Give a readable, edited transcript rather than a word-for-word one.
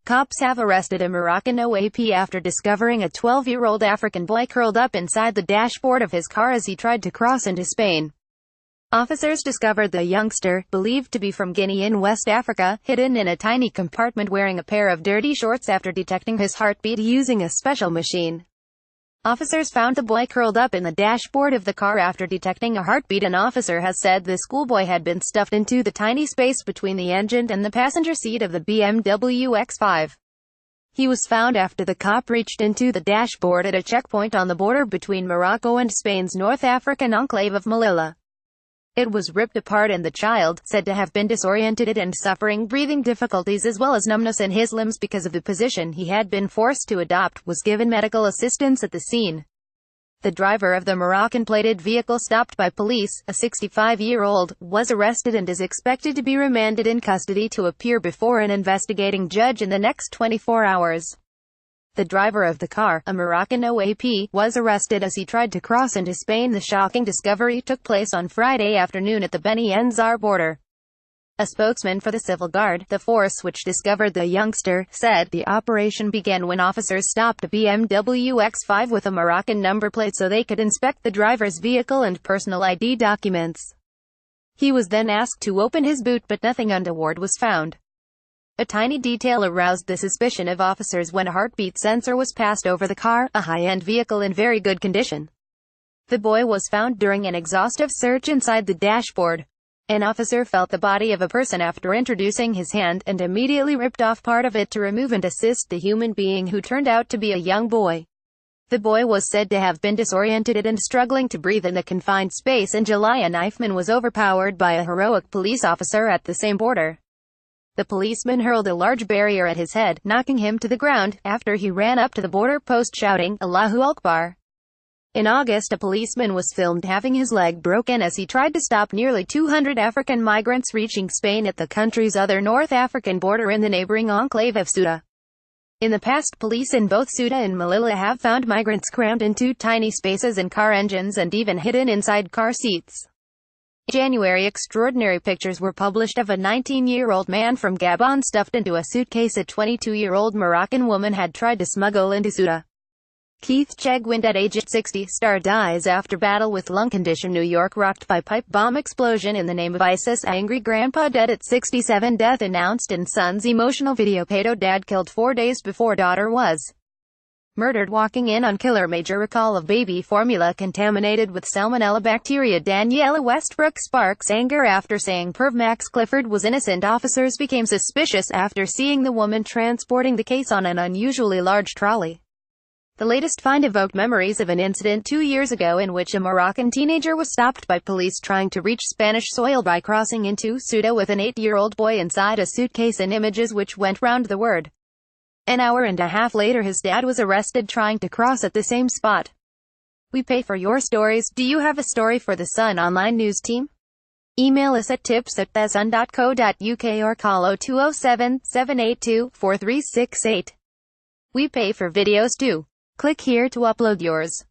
Cops have arrested a Moroccan OAP after discovering a 12-year-old African boy curled up inside the dashboard of his car as he tried to cross into Spain. Officers discovered the youngster, believed to be from Guinea in West Africa, hidden in a tiny compartment wearing a pair of dirty shorts after detecting his heartbeat using a special machine. Officers found the boy curled up in the dashboard of the car after detecting a heartbeat. An officer has said the schoolboy had been stuffed into the tiny space between the engine and the passenger seat of the BMW X5. He was found after the cop reached into the dashboard at a checkpoint on the border between Morocco and Spain's North African enclave of Melilla. It was ripped apart and the child, said to have been disoriented and suffering breathing difficulties as well as numbness in his limbs because of the position he had been forced to adopt, was given medical assistance at the scene. The driver of the Moroccan-plated vehicle stopped by police, a 65-year-old, was arrested and is expected to be remanded in custody to appear before an investigating judge in the next 24 hours. The driver of the car, a Moroccan OAP, was arrested as he tried to cross into Spain. The shocking discovery took place on Friday afternoon at the Beni Enzar border. A spokesman for the Civil Guard, the force which discovered the youngster, said the operation began when officers stopped a BMW X5 with a Moroccan number plate so they could inspect the driver's vehicle and personal ID documents. He was then asked to open his boot but nothing untoward was found. A tiny detail aroused the suspicion of officers when a heartbeat sensor was passed over the car, a high-end vehicle in very good condition. The boy was found during an exhaustive search inside the dashboard. An officer felt the body of a person after introducing his hand, and immediately ripped off part of it to remove and assist the human being who turned out to be a young boy. The boy was said to have been disoriented and struggling to breathe in the confined space. In July, a knifeman was overpowered by a heroic police officer at the same border. The policeman hurled a large barrier at his head, knocking him to the ground, after he ran up to the border post shouting, "Allahu Akbar." In August, a policeman was filmed having his leg broken as he tried to stop nearly 200 African migrants reaching Spain at the country's other North African border in the neighboring enclave of Ceuta. In the past, police in both Ceuta and Melilla have found migrants crammed into tiny spaces in car engines and even hidden inside car seats. In January, extraordinary pictures were published of a 19-year-old man from Gabon stuffed into a suitcase a 22-year-old Moroccan woman had tried to smuggle into Ceuta. Keith Chegwind, at age 60, star dies after battle with lung condition. New York rocked by pipe bomb explosion in the name of ISIS. Angry grandpa dead at 67. Death announced in son's emotional video. Pedo dad killed 4 days before daughter was murdered walking in on killer. Major recall of baby formula contaminated with salmonella bacteria. Daniela Westbrook sparks anger after saying Perv Max Clifford was innocent. Officers became suspicious after seeing the woman transporting the case on an unusually large trolley. The latest find evoked memories of an incident 2 years ago in which a Moroccan teenager was stopped by police trying to reach Spanish soil by crossing into Ceuta with an 8-year-old boy inside a suitcase, and images which went round the world. An hour and a half later, his dad was arrested trying to cross at the same spot. We pay for your stories. Do you have a story for the Sun Online News team? Email us at tips@thesun.co.uk or call 0207-782-4368. We pay for videos too. Click here to upload yours.